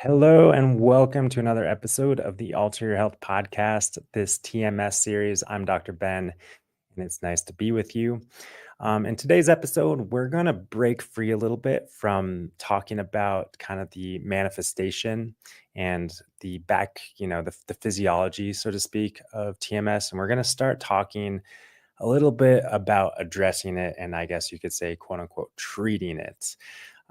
Hello and welcome to another episode of the Alter Your Health podcast, this TMS series. I'm Dr. Ben, and it's nice to be with you. In today's episode, we're going to break free a little bit from talking about kind of the manifestation and the the physiology, so to speak, of TMS. And we're going to start talking a little bit about addressing it and I guess you could say, quote unquote, treating it.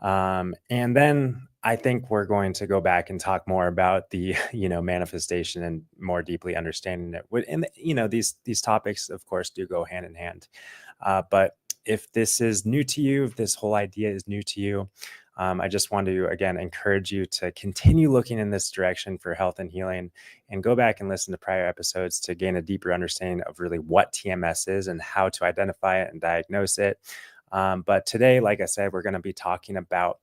And then I think we're going to go back and talk more about the, manifestation and more deeply understanding it. And these topics, of course, do go hand in hand. But if this is new to you, if this whole idea is new to you, I just want to again encourage you to continue looking in this direction for health and healing, and go back and listen to prior episodes to gain a deeper understanding of really what TMS is and how to identify it and diagnose it. But today, like I said, we're going to be talking about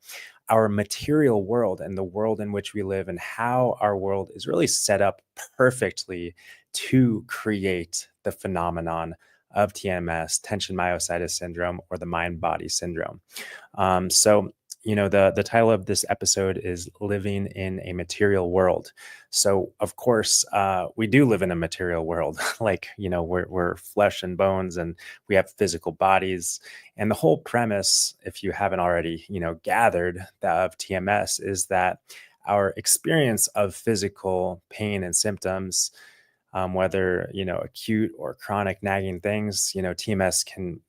our material world and the world in which we live and how our world is really set up perfectly to create the phenomenon of TMS, tension myositis syndrome, or the mind-body syndrome. The title of this episode is Living in a Material World. So, of course, we do live in a material world. We're flesh and bones and we have physical bodies. And the whole premise, if you haven't already, gathered of TMS, is that our experience of physical pain and symptoms, whether, acute or chronic nagging things, TMS can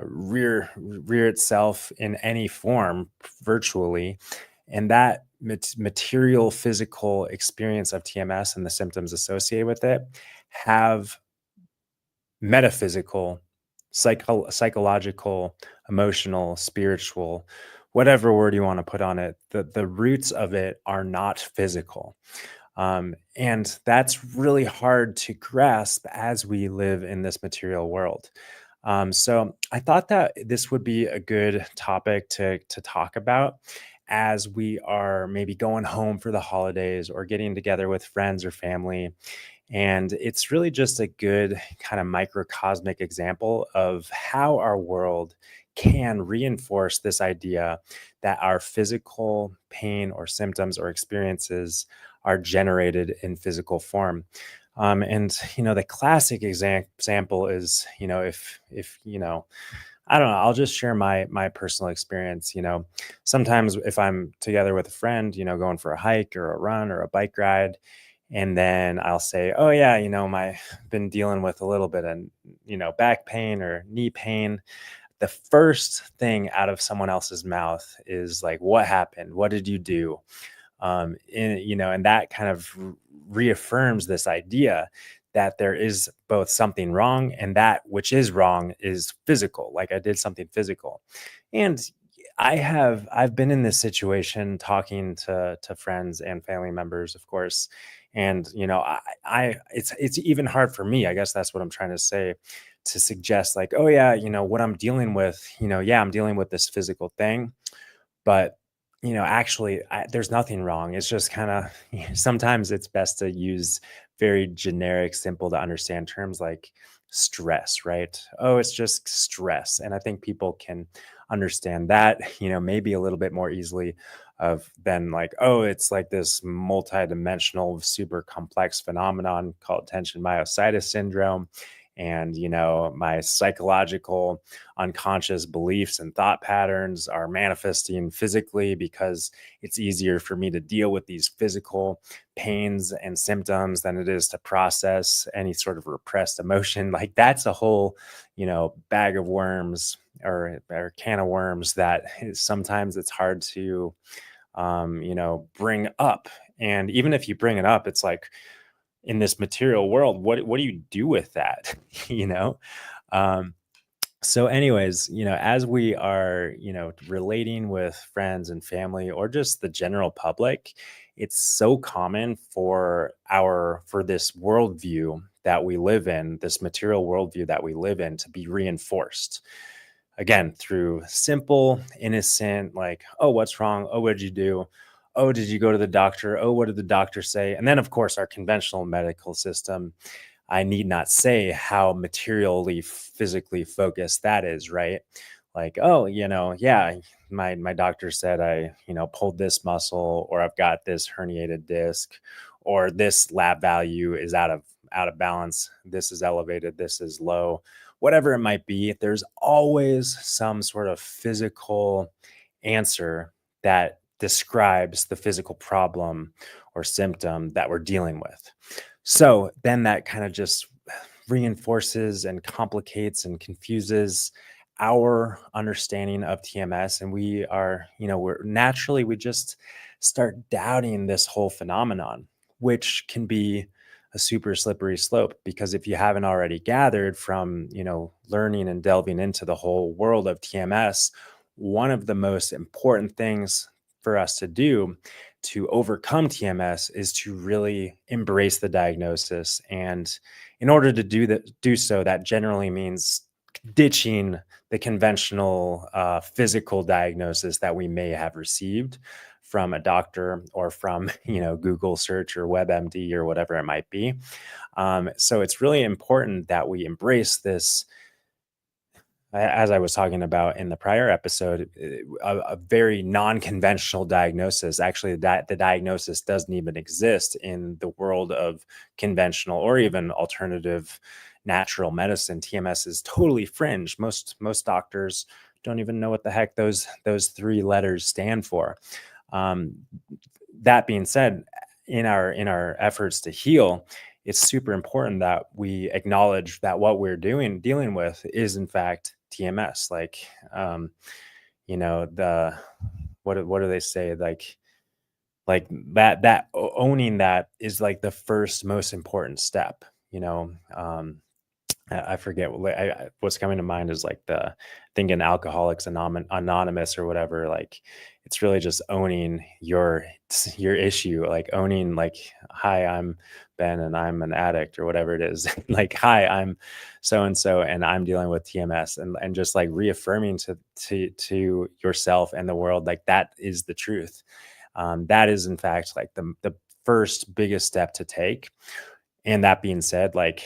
rear itself in any form virtually, and that material physical experience of TMS and the symptoms associated with it have metaphysical, psychological, emotional, spiritual, whatever word you want to put on it. The roots of it are not physical. And that's really hard to grasp as we live in this material world. So I thought that this would be a good topic to talk about as we are maybe going home for the holidays or getting together with friends or family. And it's really just a good kind of microcosmic example of how our world can reinforce this idea that our physical pain or symptoms or experiences are generated in physical form. The classic example is, I don't know, I'll just share my personal experience. Sometimes if I'm together with a friend, going for a hike or a run or a bike ride, and then I'll say, oh yeah, my been dealing with a little bit of, back pain or knee pain. The first thing out of someone else's mouth is like, what happened? What did you do? And that kind of reaffirms this idea that there is both something wrong and that which is wrong is physical. Like I did something physical. And I've been in this situation talking to friends and family members, of course. And, it's even hard for me. I guess that's what I'm trying to say, to suggest like, oh yeah, what I'm dealing with, yeah, I'm dealing with this physical thing, but actually, there's nothing wrong. It's just kind of sometimes it's best to use very generic, simple to understand terms like stress, right? Oh, it's just stress. And I think people can understand that, maybe a little bit more easily of than like, oh, it's like this multidimensional, super complex phenomenon called tension myositis syndrome. And, my psychological unconscious beliefs and thought patterns are manifesting physically because it's easier for me to deal with these physical pains and symptoms than it is to process any sort of repressed emotion. Like that's a whole, bag of worms or can of worms that sometimes it's hard to, bring up. And even if you bring it up, it's like, in this material world, what do you do with that? you know um so anyways, as we are, relating with friends and family or just the general public, it's so common for this worldview that we live in, this material worldview that we live in, to be reinforced again through simple, innocent, like, oh, what's wrong? Oh, what did you do? Oh, did you go to the doctor? Oh, what did the doctor say? And then, of course, our conventional medical system, I need not say how materially, physically focused that is, right? Like, oh, yeah, my doctor said I, pulled this muscle, or I've got this herniated disc, or this lab value is out of balance. This is elevated, this is low, whatever it might be. There's always some sort of physical answer that describes the physical problem or symptom that we're dealing with. So then that kind of just reinforces and complicates and confuses our understanding of TMS. And we are, we just start doubting this whole phenomenon, which can be a super slippery slope, because if you haven't already gathered from, learning and delving into the whole world of TMS, one of the most important things for us to do to overcome TMS is to really embrace the diagnosis. And in order to do so, that generally means ditching the conventional physical diagnosis that we may have received from a doctor or from Google search or WebMD or whatever it might be. So it's really important that we embrace this, as I was talking about in the prior episode, a very non-conventional diagnosis. Actually, the diagnosis doesn't even exist in the world of conventional or even alternative natural medicine. TMS is totally fringe. Most doctors don't even know what the heck those three letters stand for. That being said, in our efforts to heal, it's super important that we acknowledge that what we're dealing with is in fact TMS. Like, the what do they say? Like that owning that is like the first most important step. I forget what's coming to mind is like thinking Alcoholics Anonymous or whatever. Like, it's really just owning your issue, like owning, like, hi, I'm Ben and I'm an addict or whatever it is. Like, hi, I'm so and so and I'm dealing with TMS, and just like reaffirming to yourself and the world, like, that is the truth. That is in fact like the first biggest step to take. And that being said, like,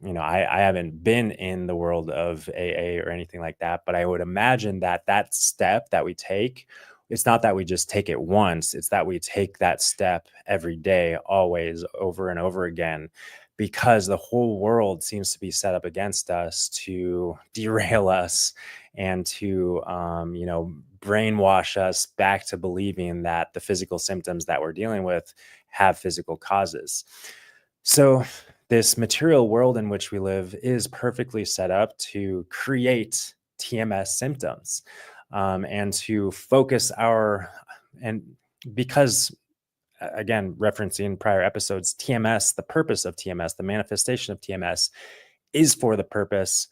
I haven't been in the world of AA or anything like that, but I would imagine that step that we take, it's not that we just take it once, it's that we take that step every day, always, over and over again, because the whole world seems to be set up against us to derail us and to, brainwash us back to believing that the physical symptoms that we're dealing with have physical causes. So this material world in which we live is perfectly set up to create TMS symptoms, and to focus and because, again, referencing prior episodes, TMS, the purpose of TMS, the manifestation of TMS is for the purpose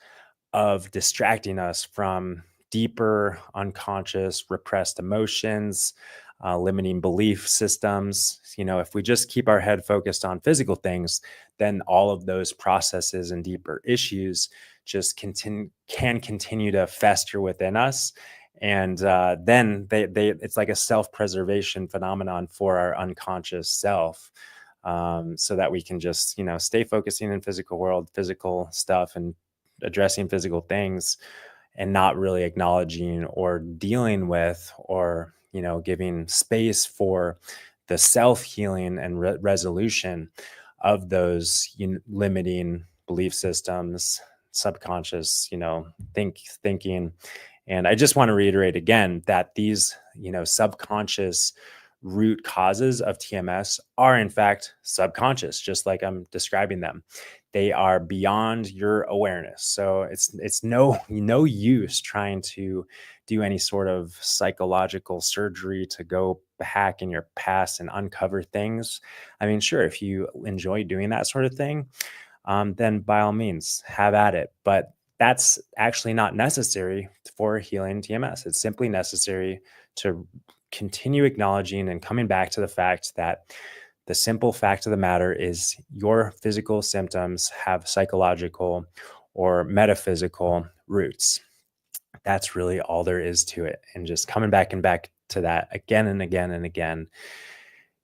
of distracting us from deeper, unconscious, repressed emotions, limiting belief systems. If we just keep our head focused on physical things, then all of those processes and deeper issues just can continue to fester within us. And then it's like a self-preservation phenomenon for our unconscious self, so that we can just, stay focusing in physical world, physical stuff, and addressing physical things, and not really acknowledging or dealing with, or giving space for the self-healing and resolution of those limiting belief systems, subconscious thinking. And I just want to reiterate again that these subconscious root causes of TMS are in fact subconscious, just like I'm describing them. They are beyond your awareness. So it's no use trying to do any sort of psychological surgery to go back in your past and uncover things. I mean, sure, if you enjoy doing that sort of thing, then by all means, have at it. But that's actually not necessary for healing TMS. It's simply necessary to continue acknowledging and coming back to the fact that the simple fact of the matter is your physical symptoms have psychological or metaphysical roots. That's really all there is to it. And just coming back to that again and again and again.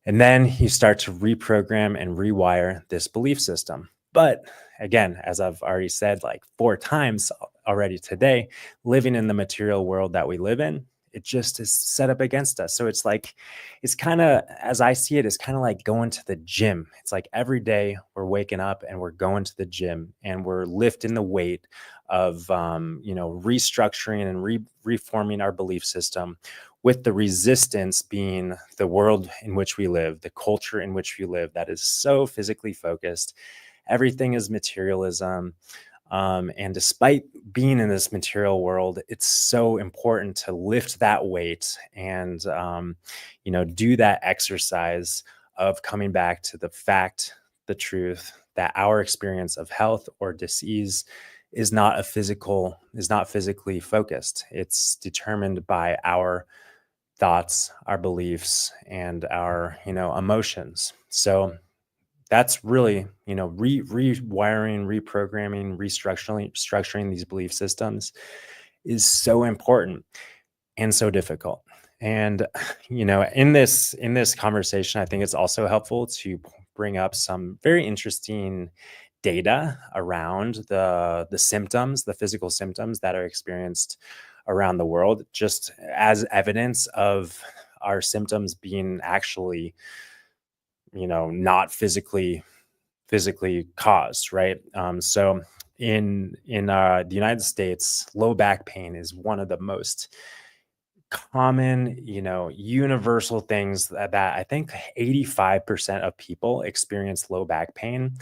And then you start to reprogram and rewire this belief system. But again, as I've already said like 4 times already today, living in the material world that we live in It just is set up against us. So it's like, it's kind of, as I see it, it's kind of like going to the gym. It's like every day we're waking up and we're going to the gym and we're lifting the weight of, restructuring and reforming our belief system, with the resistance being the world in which we live, the culture in which we live that is so physically focused. Everything is materialism. And despite being in this material world, it's so important to lift that weight and, do that exercise of coming back to the fact, the truth that our experience of health or disease is not physically focused. It's determined by our thoughts, our beliefs, and our, emotions. So that's really, rewiring, reprogramming, structuring these belief systems is so important and so difficult. And in this conversation, I think it's also helpful to bring up some very interesting data around the symptoms, the physical symptoms that are experienced around the world, just as evidence of our symptoms being actually, not physically caused, right? So in the United States, low back pain is one of the most common, universal things that I think 85% of people experience low back pain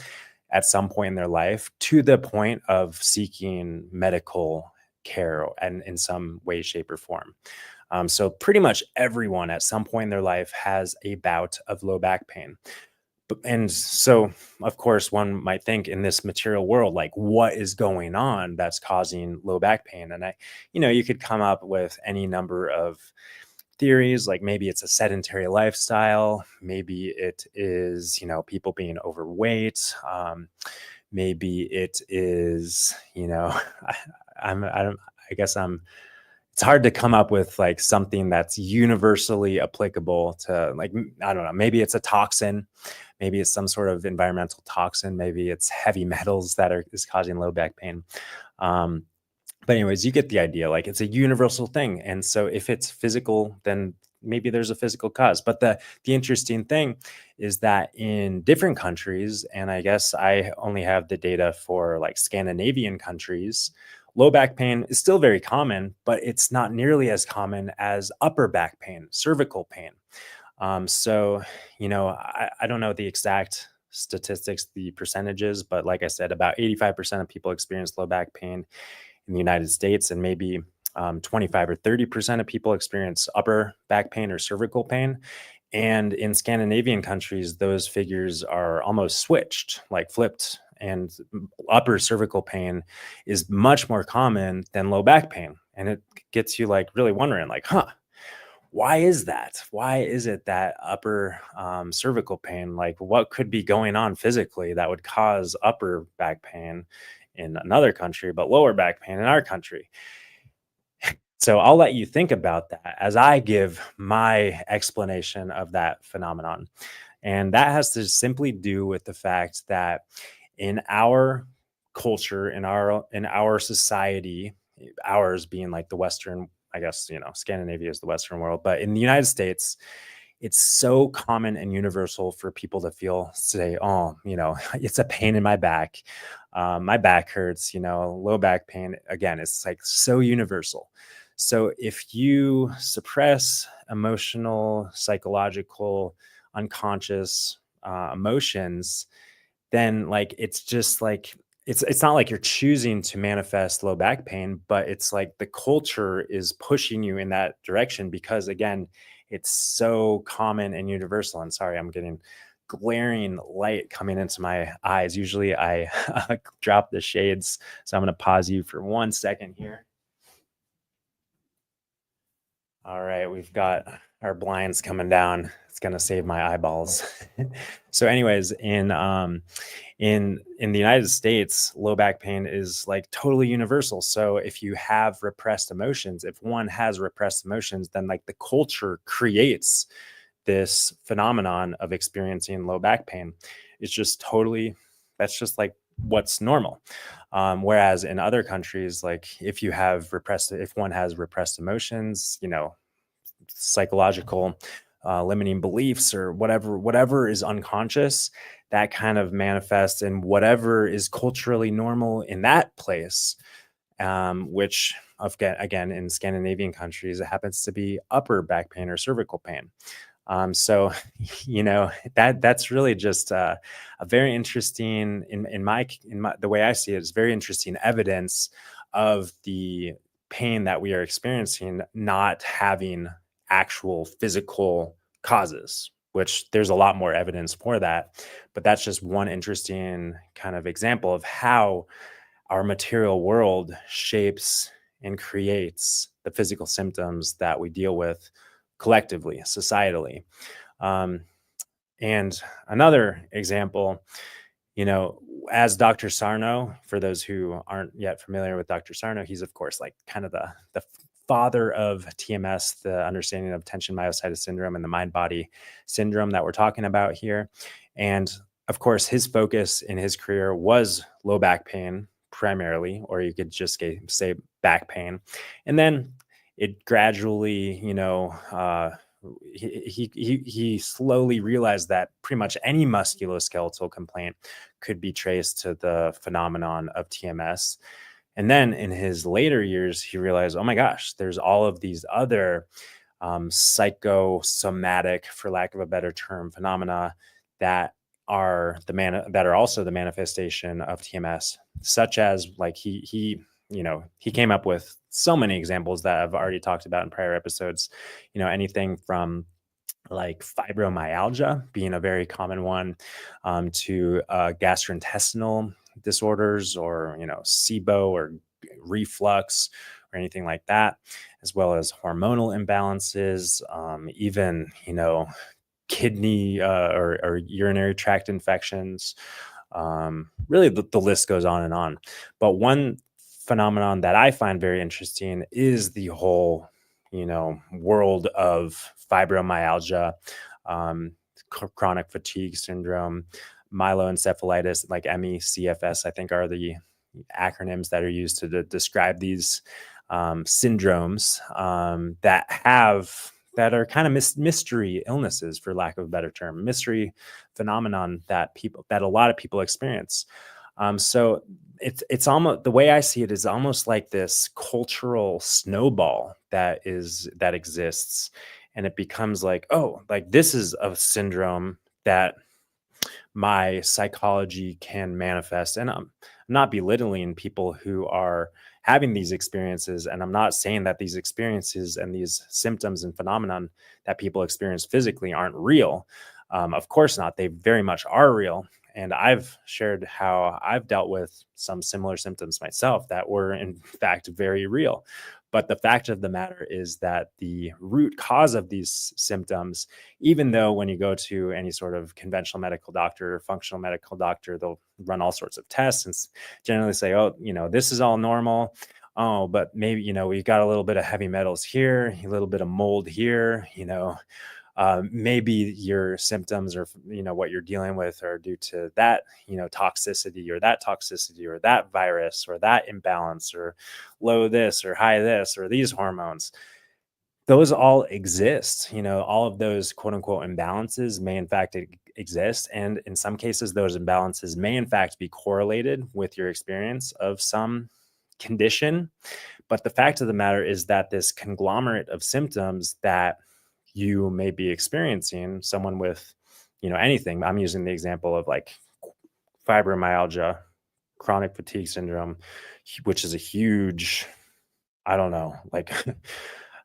at some point in their life, to the point of seeking medical care and in some way, shape, or form. So pretty much everyone at some point in their life has a bout of low back pain. And so, of course, one might think in this material world, like, what is going on that's causing low back pain? And you could come up with any number of theories, like maybe it's a sedentary lifestyle, maybe it is, people being overweight, maybe it is, I, I don't, I guess it's hard to come up with like something that's universally applicable to, like, I don't know, maybe it's a toxin, maybe it's some sort of environmental toxin, maybe it's heavy metals that is causing low back pain. But anyways, you get the idea. Like, it's a universal thing. And so if it's physical, then maybe there's a physical cause. But the interesting thing is that in different countries, and I guess I only have the data for like Scandinavian countries, low back pain is still very common, but it's not nearly as common as upper back pain, cervical pain. So, I don't know the exact statistics, the percentages, but like I said, about 85% of people experience low back pain in the United States, and maybe 25 or 30% of people experience upper back pain or cervical pain. And in Scandinavian countries, those figures are almost switched, like flipped. And upper cervical pain is much more common than low back pain. And it gets you like really wondering, like, why is that? Why is it that upper cervical pain, like what could be going on physically that would cause upper back pain in another country, but lower back pain in our country? So I'll let you think about that as I give my explanation of that phenomenon. And that has to simply do with the fact that in our culture, in our society, ours being like the Western, I guess, Scandinavia is the Western world, but in the United States, it's so common and universal for people to say, oh, it's a pain in my back. My back hurts, low back pain. Again, it's like so universal. So if you suppress emotional, psychological, unconscious emotions, then like it's just like it's not like you're choosing to manifest low back pain, but it's like the culture is pushing you in that direction because, again, it's so common and universal. And sorry, I'm getting glaring light coming into my eyes. Usually I drop the shades, so I'm going to pause you for 1 second here. All right, we've got our blinds coming down. It's gonna save my eyeballs. So, anyways, in the United States, low back pain is like totally universal. So, if you have repressed emotions, if one has repressed emotions, then like the culture creates this phenomenon of experiencing low back pain. It's just totally, that's just like what's normal. Whereas in other countries, like if one has repressed emotions, psychological limiting beliefs or whatever is unconscious, that kind of manifests in whatever is culturally normal in that place, which again in Scandinavian countries, it happens to be upper back pain or cervical pain. So, that's really just a very interesting, in my the way I see it, is very interesting evidence of the pain that we are experiencing not having actual physical causes. Which there's a lot more evidence for that, but that's just one interesting kind of example of how our material world shapes and creates the physical symptoms that we deal with collectively, societally. Um, and another example, you know, as Dr. Sarno, for those who aren't yet familiar with Dr. Sarno, he's of course like kind of the father of TMS, the understanding of tension myositis syndrome and the mind body syndrome that we're talking about here. And of course, his focus in his career was low back pain primarily, or you could just say back pain. And then it gradually, he slowly realized that pretty much any musculoskeletal complaint could be traced to the phenomenon of TMS. And then in his later years, he realized, oh my gosh, there's all of these other psychosomatic, for lack of a better term, phenomena that that are also the manifestation of TMS, such as like he came up with so many examples that I've already talked about in prior episodes. Anything from like fibromyalgia being a very common one, to gastrointestinal disorders, or SIBO or reflux or anything like that, as well as hormonal imbalances, even kidney or urinary tract infections. Really, the list goes on and on. But one phenomenon that I find very interesting is the whole, world of fibromyalgia, um, chronic fatigue syndrome, myeloencephalitis, like ME/CFS, I think are the acronyms that are used to describe these syndromes, that are kind of mystery illnesses, for lack of a better term, mystery phenomenon that a lot of people experience. So it's almost, the way I see it is almost like this cultural snowball that exists, and it becomes like, oh, like this is a syndrome that my psychology can manifest. And I'm not belittling people who are having these experiences. And I'm not saying that these experiences and these symptoms and phenomenon that people experience physically aren't real. Of course not. They very much are real. And I've shared how I've dealt with some similar symptoms myself that were, in fact, very real. But the fact of the matter is that the root cause of these symptoms, even though when you go to any sort of conventional medical doctor or functional medical doctor, they'll run all sorts of tests and generally say, oh, this is all normal. Oh, but maybe, we've got a little bit of heavy metals here, a little bit of mold here, maybe your symptoms or what you're dealing with are due to that toxicity or that virus or that imbalance or low this or high this or these hormones. Those all exist. All of those quote unquote imbalances may in fact exist, and in some cases those imbalances may in fact be correlated with your experience of some condition. But the fact of the matter is that this conglomerate of symptoms that you may be experiencing, someone with, anything. I'm using the example of like fibromyalgia, chronic fatigue syndrome, which is a huge, I don't know, like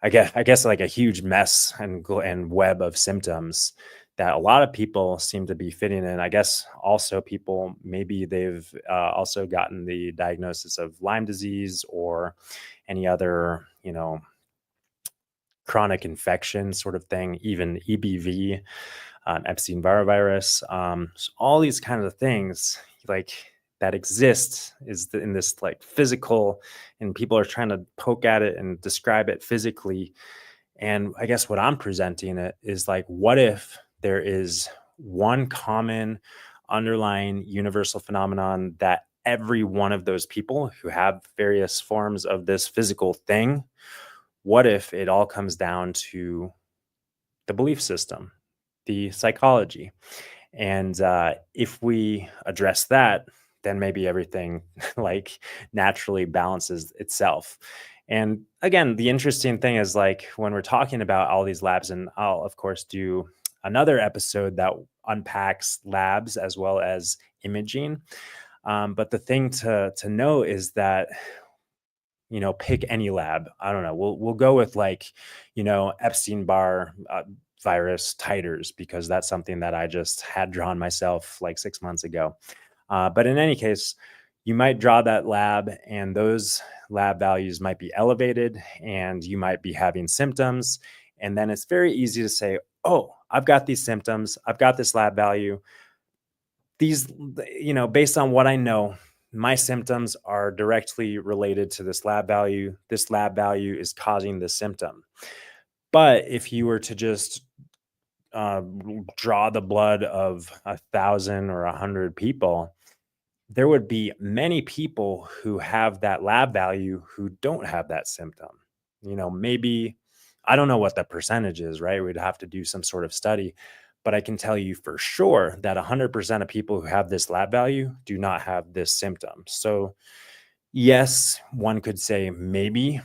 I guess like a huge mess and web of symptoms that a lot of people seem to be fitting in. I guess also people, maybe they've also gotten the diagnosis of Lyme disease or any other, chronic infection sort of thing, even EBV, Epstein-Barr virus. So all these kinds of things like that exist in this like physical, and people are trying to poke at it and describe it physically. And I guess what I'm presenting it is like, what if there is one common underlying universal phenomenon that every one of those people who have various forms of this physical thing, what if it all comes down to the belief system, the psychology. And if we address that, then maybe everything like naturally balances itself. And again, the interesting thing is like when we're talking about all these labs, and I'll of course do another episode that unpacks labs as well as imaging. But the thing to know is that pick any lab. I don't know. We'll go with like, Epstein Barr virus titers because that's something that I just had drawn myself like 6 months ago. But in any case, you might draw that lab, and those lab values might be elevated, and you might be having symptoms. And then it's very easy to say, "Oh, I've got these symptoms. I've got this lab value. These, based on what I know, my symptoms are directly related to this lab value. This lab value is causing the symptom." But if you were to just uh, draw the blood of 1,000 or 100 people, there would be many people who have that lab value who don't have that symptom. Maybe, I don't know what the percentage is, right? We'd have to do some sort of study, but I can tell you for sure that 100% of people who have this lab value do not have this symptom. So yes, one could say maybe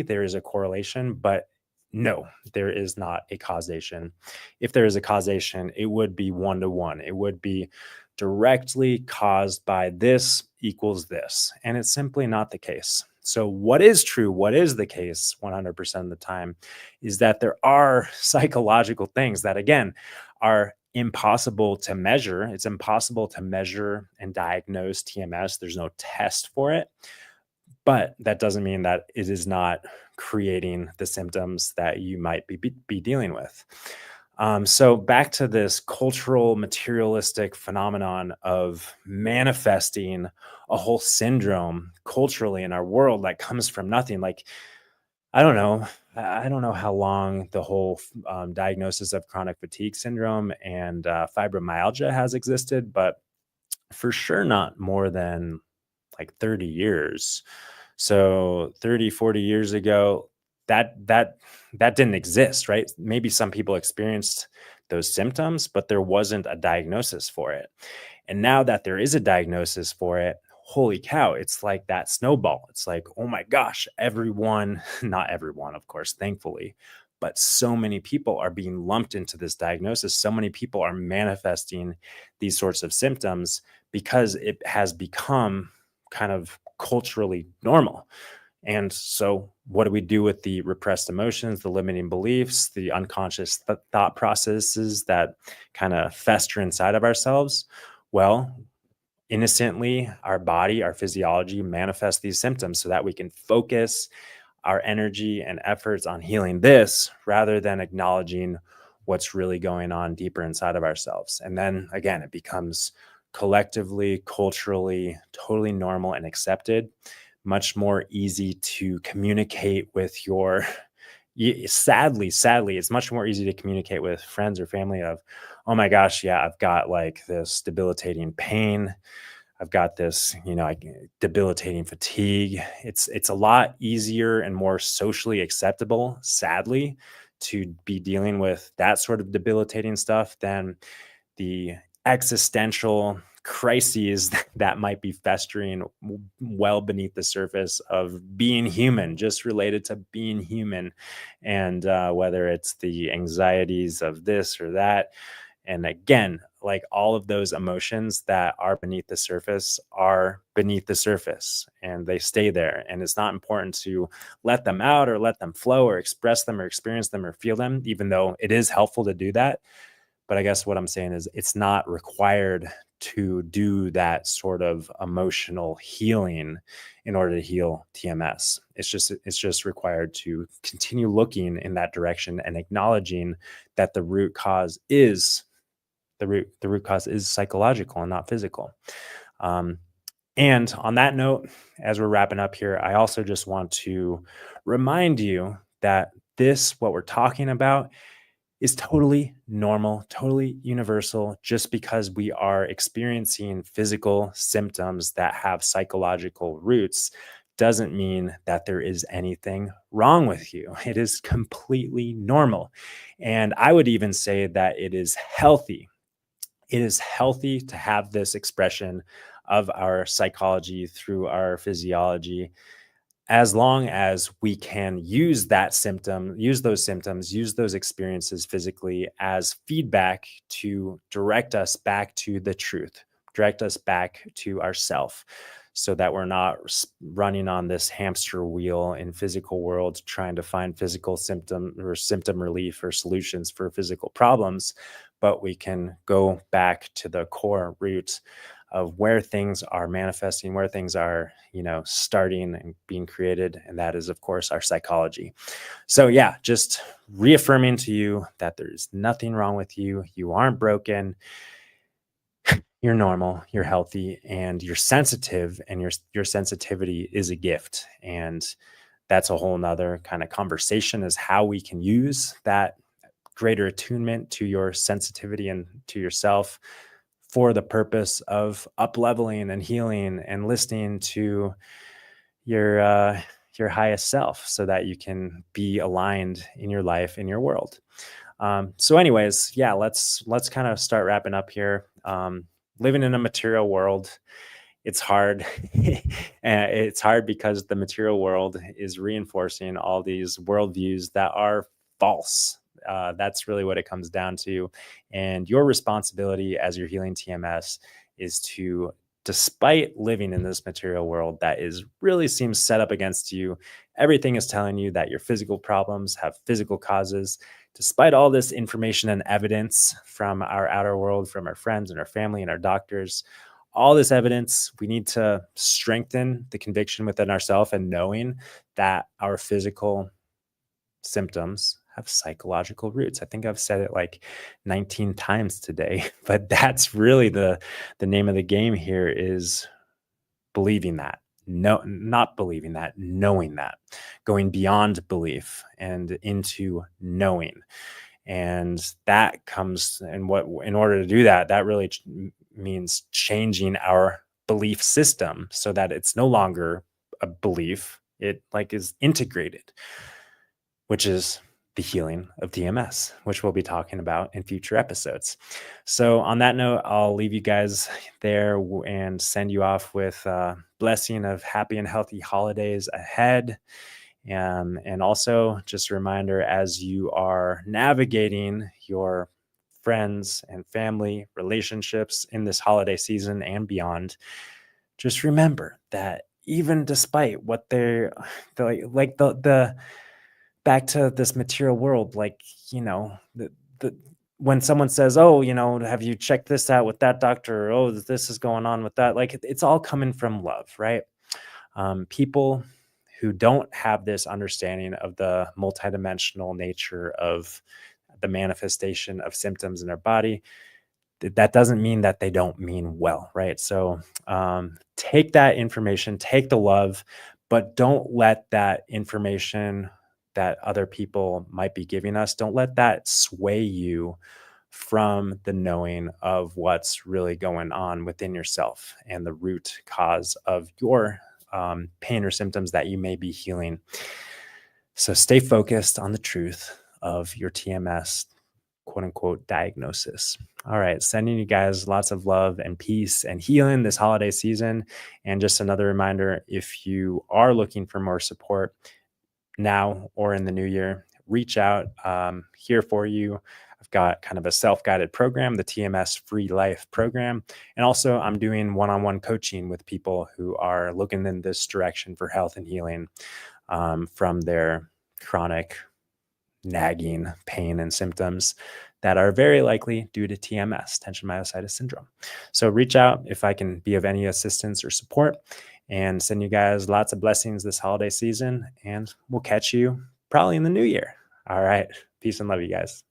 there is a correlation, but no, there is not a causation. If there is a causation, it would be one to one. It would be directly caused by this equals this. And it's simply not the case. So, what is true, what is the case 100% of the time is that there are psychological things that, again, are impossible to measure. It's impossible to measure and diagnose TMS. There's no test for it. But that doesn't mean that it is not creating the symptoms that you might be dealing with. So back to this cultural materialistic phenomenon of manifesting a whole syndrome culturally in our world that comes from nothing. Like, I don't know. I don't know how long the whole diagnosis of chronic fatigue syndrome and fibromyalgia has existed, but for sure not more than like 30 years. So 30, 40 years ago, that didn't exist, right? Maybe some people experienced those symptoms, but there wasn't a diagnosis for it. And now that there is a diagnosis for it, holy cow, it's like that snowball. It's like, oh my gosh, everyone, not everyone, of course, thankfully, but so many people are being lumped into this diagnosis. So many people are manifesting these sorts of symptoms because it has become kind of culturally normal. And so, what do we do with the repressed emotions, the limiting beliefs, the unconscious thought processes that kind of fester inside of ourselves? Well, innocently, our body, our physiology manifests these symptoms so that we can focus our energy and efforts on healing this rather than acknowledging what's really going on deeper inside of ourselves. And then again, it becomes collectively, culturally, totally normal and accepted, much more easy to communicate with your sadly, it's much more easy to communicate with friends or family of, oh my gosh, yeah, I've got like this debilitating pain. I've got this, debilitating fatigue. It's a lot easier and more socially acceptable, sadly, to be dealing with that sort of debilitating stuff than the existential crises that might be festering well beneath the surface of being human, just related to being human, and whether it's the anxieties of this or that. And again, like all of those emotions that are beneath the surface are beneath the surface and they stay there. And it's not important to let them out or let them flow or express them or experience them or feel them, even though it is helpful to do that. But I guess what I'm saying is it's not required to do that sort of emotional healing in order to heal TMS. It's just required to continue looking in that direction and acknowledging that the root cause is psychological and not physical. Um, and on that note, as we're wrapping up here, I also just want to remind you that what we're talking about, is totally normal, totally universal. Just because we are experiencing physical symptoms that have psychological roots doesn't mean that there is anything wrong with you. It is completely normal. And I would even say that it is healthy. It is healthy to have this expression of our psychology through our physiology, as long as we can use those symptoms, use those experiences physically as feedback to direct us back to the truth, direct us back to ourself, so that we're not running on this hamster wheel in physical world trying to find physical symptom relief or solutions for physical problems, but we can go back to the core roots of where things are manifesting, where things are, starting and being created. And that is, of course, our psychology. So, yeah, just reaffirming to you that there's nothing wrong with you. You aren't broken. You're normal, you're healthy, and you're sensitive, and your sensitivity is a gift. And that's a whole nother kind of conversation, is how we can use that greater attunement to your sensitivity and to yourself for the purpose of up leveling and healing and listening to your highest self, so that you can be aligned in your life, in your world. So anyways, yeah, let's kind of start wrapping up here. Living in a material world, it's hard. It's hard because the material world is reinforcing all these worldviews that are false. That's really what it comes down to. And your responsibility as your healing TMS is to, despite living in this material world that is really seems set up against you, everything is telling you that your physical problems have physical causes. Despite all this information and evidence from our outer world, from our friends and our family and our doctors, all this evidence, we need to strengthen the conviction within ourselves and knowing that our physical symptoms have psychological roots. I think I've said it like 19 times today, but that's really the name of the game here, is believing that. No, not believing that, knowing that, going beyond belief and into knowing. And that comes, and what, in order to do that, that really means changing our belief system so that it's no longer a belief. It like is integrated, which is the healing of TMS, which we'll be talking about in future episodes. So on that note, I'll leave you guys there and send you off with a blessing of happy and healthy holidays ahead. And also just a reminder, as you are navigating your friends and family relationships in this holiday season and beyond, just remember that even despite what they're like the back to this material world, like, the when someone says, oh, have you checked this out with that doctor? Or, oh, this is going on with that. Like, it's all coming from love, right? People who don't have this understanding of the multidimensional nature of the manifestation of symptoms in their body, that doesn't mean that they don't mean well, right? So take that information, take the love, but don't let that information that other people might be giving us, don't let that sway you from the knowing of what's really going on within yourself and the root cause of your pain or symptoms that you may be healing. So stay focused on the truth of your TMS, quote unquote, diagnosis. All right. Sending you guys lots of love and peace and healing this holiday season. And just another reminder, if you are looking for more support now or in the new year, reach out. Here for you. I've got kind of a self-guided program, the TMS Free Life program. And also I'm doing one-on-one coaching with people who are looking in this direction for health and healing from their chronic nagging pain and symptoms that are very likely due to TMS, tension myositis syndrome. So reach out if I can be of any assistance or support, and send you guys lots of blessings this holiday season, and we'll catch you probably in the new year. All right. Peace and love, you guys.